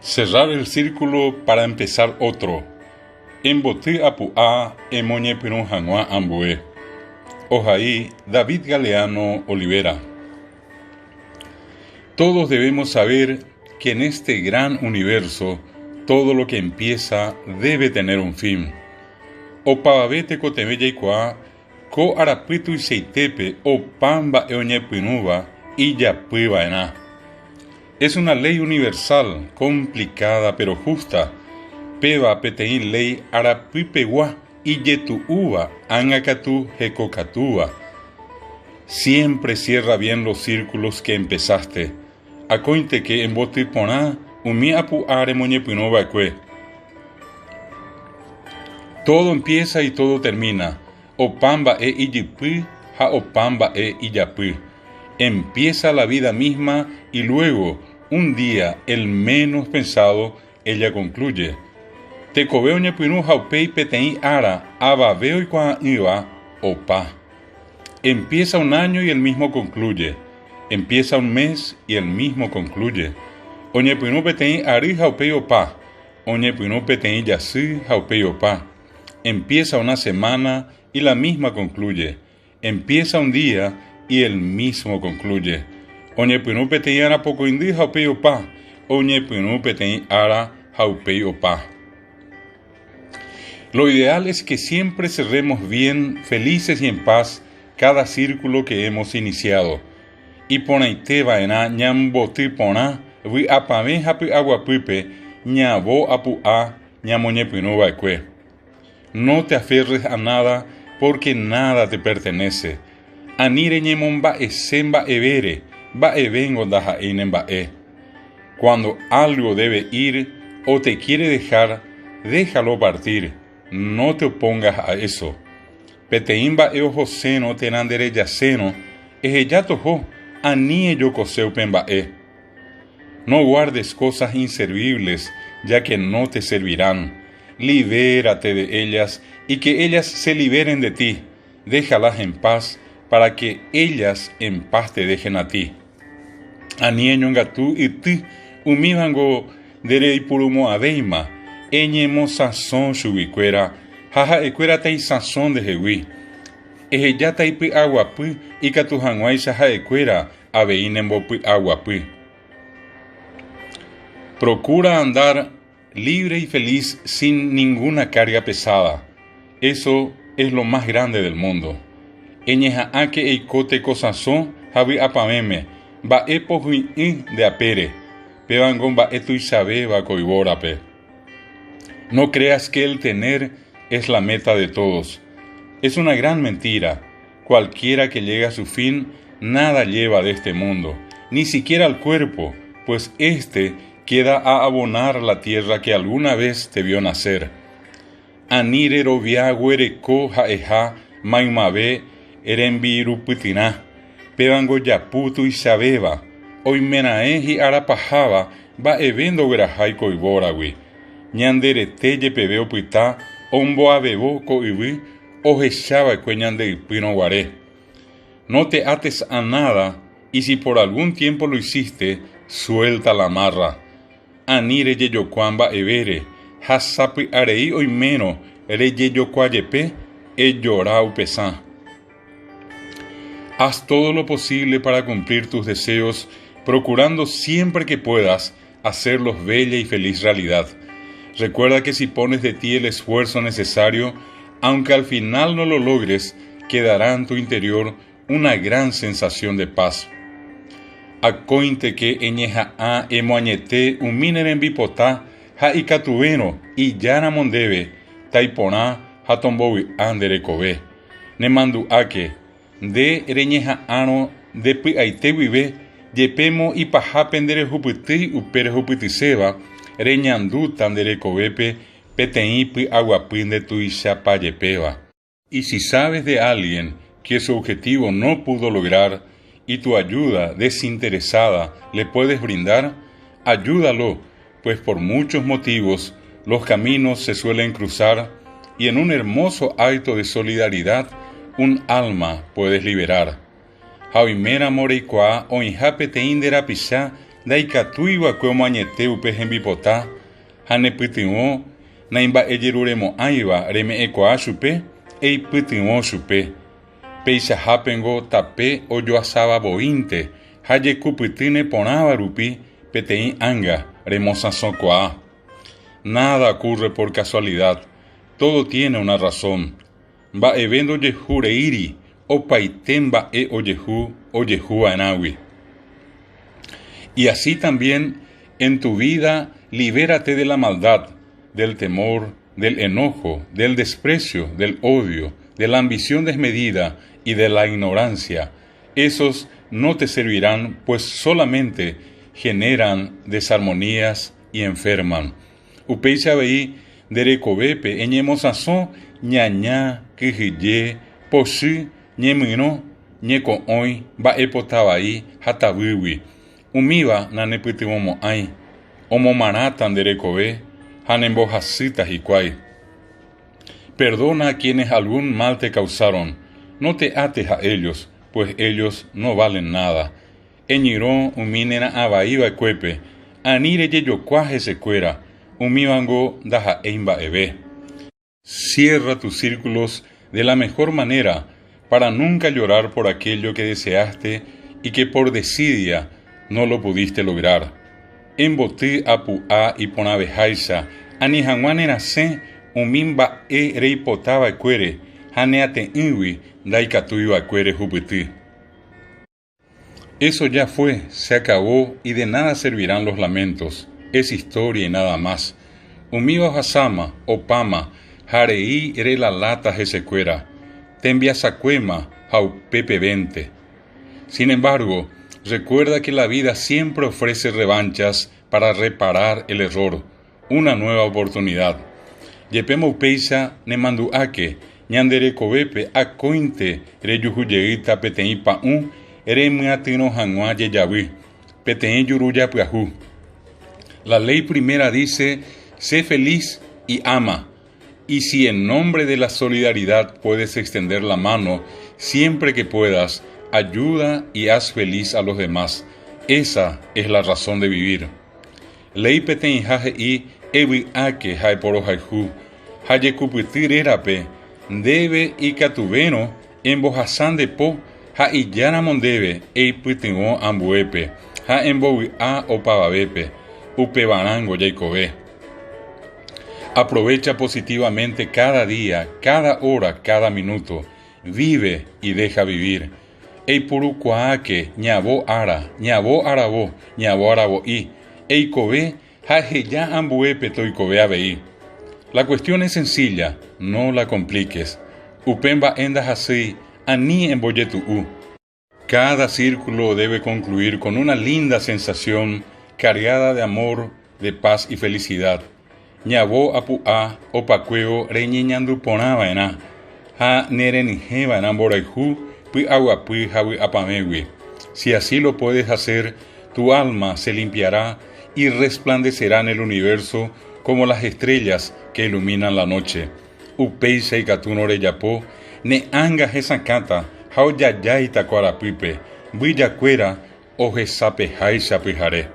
Cerrar el círculo para empezar otro. Emboté apuá emoñe pirun hanua ambue. Ojaí David Galeano Olivera. Todos debemos saber que en este gran universo todo lo que empieza debe tener un fin. O pavavete cotemella icua, co arapitu y seitepe o pamba eoñepinuba y yapiba ena. Es una ley universal, complicada pero justa. Peba petein ley arapipegua y yetuuba angacatú jecocatúa. Siempre cierra bien los círculos que empezaste. Acointe que en botiponá umi apu are moñepinova cue. Todo empieza y todo termina. Opamba e iyipi, ja opamba e iyapi. Empieza la vida misma y luego, un día, el menos pensado, ella concluye. Te cobeo ñepinu jaupei petein ara, ababeo y cuan iba, opa. Empieza un año y el mismo concluye. Empieza un mes y el mismo concluye. Oñepinu petein ari jaupei opa. Oñepinu petein yasi jaupei opa. Empieza una semana y la misma concluye. Empieza un día y el mismo concluye. Oñepinu petein ara poco indi jaupei opa. Oñepinu petein ara jaupei opa. Lo ideal es que siempre cerremos bien, felices y en paz, cada círculo que hemos iniciado. Y ponaite vaena ñamboti pona, vi apame hapi aguapipe, ñabo apua, ñamoñepinu baekue. No te aferres a nada, porque nada te pertenece. Anire ñemomba esemba evere, ba evengo daja inemba e. Cuando algo debe ir o te quiere dejar, déjalo partir. No te opongas a eso. Peteimba eojo seno tenandere yaceno, ejeyatojo, anie yo coseu pembae. No guardes cosas inservibles, ya que no te servirán. Libérate de ellas y que ellas se liberen de ti. Déjalas en paz para que ellas en paz te dejen a ti. Anie ñongatú y ti, umibango derei purumo adeima. Eñemo sazón shubicuera, jaja ecuera tai sazón de jehui. Ejeya taipi aguapi y catujanguay saja ecuera, abeinembopi aguapi. Procura andar libre y feliz sin ninguna carga pesada. Eso es lo más grande del mundo. Eñeja ake eikote cosazón, javi apameme, ba epohui de apere, pebangon ba etu isabe ba coiborape. No creas que el tener es la meta de todos. Es una gran mentira. Cualquiera que llegue a su fin, nada lleva de este mundo, ni siquiera el cuerpo, pues éste queda a abonar la tierra que alguna vez te vio nacer. Anire robia huereco jaeja maimabe erembirupitina, pebango yaputu y sabeba, oimenaeji arapajaba, va evendo grajai coiborawi. Ñandere teye pebeo puita, ombo abebo coibi, ojechaba cueñande y pino guaré. No te ates a nada, y si por algún tiempo lo hiciste, suelta la amarra. Anire yeyocuamba evere, hasapi arei oimeno, ere yeyocuayepe, e llorau pesá. Haz todo lo posible para cumplir tus deseos, procurando siempre que puedas hacerlos bella y feliz realidad. Recuerda que si pones de ti el esfuerzo necesario, aunque al final no lo logres, quedará en tu interior una gran sensación de paz. Acointe que eñeja a emoañete umineren bipotá, ja ikatubeno y yana mondebe, taiponá, ja tombowi andere kobe. Nemandu ake, de reñeja ano, de pi aite vive, yepemo y paja pendere jupiti upere jupitiseba, reñandú tandere cobepe, peteipi aguapín de tu ishapayepeva. Y si sabes de alguien que su objetivo no pudo lograr y tu ayuda desinteresada le puedes brindar, ayúdalo, pues por muchos motivos los caminos se suelen cruzar y en un hermoso acto de solidaridad un alma puedes liberar. Jaimera moreikua oinhape teindera pisá ndaikatúiva omañete upe hembipota ha nepytyvõ naimba'ejeruremo'ãiva reme'ẽkuaa chupe eipytyvõ chupe. Peichahápengo tape ojoasavavoínte ha jekupytýne porãva rupi peteĩ anga remosãsokuaa. Nada ocurre por casualidad, todo tiene una razón. Mba'eve ndojehureíri opaite mba'e ojehuva'erãgui. Y así también en tu vida libérate de la maldad, del temor, del enojo, del desprecio, del odio, de la ambición desmedida y de la ignorancia. Esos no te servirán, pues solamente generan desarmonías y enferman. Upeicha veí derekovépe eñemosãso ñaña kyhyje pochy ñemyrõ ñeko'õi mba'epotavai ha tavýgui. Umíva nanepytyvõmo'ãi omomarãta nderekove ha nembohasýta hikuái. Perdona a quienes algún mal te causaron, no te ates a ellos, pues ellos no valen nada. Eñyrõ umínena avaíva'ekuépe ani rejejokuaa hesekuéra umívango ndaha'éi mba'eve. Cierra tus círculos de la mejor manera para nunca llorar por aquello que deseaste y que por desidia no lo pudiste lograr. Emboty apu'a iporãveháicha ani hag̃uánerasẽ umi mba'e reipotava'ekuére ha neate'ỹgui ndaikatúiva'ekuére hupyty. Eso ya fue, se acabó y de nada servirán los lamentos. Es historia y nada más. Umíva ohasáma, opáma, hareí relalata hesekuéra, tembiasakuéma ha upépe vente. Sin embargo, recuerda que la vida siempre ofrece revanchas para reparar el error, una nueva oportunidad. Jepémo upéicha nemandu'áke ñanderekovépe akóinte rejuhujeýta peteĩ pa'ũ remyatyrõ hag̃ua jejavy, peteĩ jurujapyahũ. La ley primera dice, sé feliz y ama. Y si en nombre de la solidaridad puedes extender la mano, siempre que puedas, ayuda y haz feliz a los demás. Esa es la razón de vivir. Ley peteĩ hahe'i evy'áke ha eporohayhu, ha jekupyty rérape, ndéve ikatuvérõ embohasãndepo ha ijáramo ndéve eipytyvõ ambuépe, ha embovy'a opavavépe. Upevarãngo jaikove. Aprovecha positivamente cada día, cada hora, cada minuto. Vive y deja vivir. Eipurukuaáke ñavo ára, ñavo aravo, ñavo aravo'i. Eikove ha heja ambuépe toikove avei. La cuestión es sencilla, no la compliques. Upe mba'éndahasýi ani embojetu'u. Cada círculo debe concluir con una linda sensación cargada de amor, de paz y felicidad. Ñavo apu'a opakuévo reñeñanduporãva'erã ha nerenihéva'erã mborayhu py'aguapy ha vy'apamégui. Si así lo puedes hacer, tu alma se limpiará y resplandecerá en el universo como las estrellas que iluminan la noche. Upéicha ikatu norejapo ne'ãnga hesakãta ha ojajáita kuarapýpe, mbyjakuéra ohesapeháicha pyhare.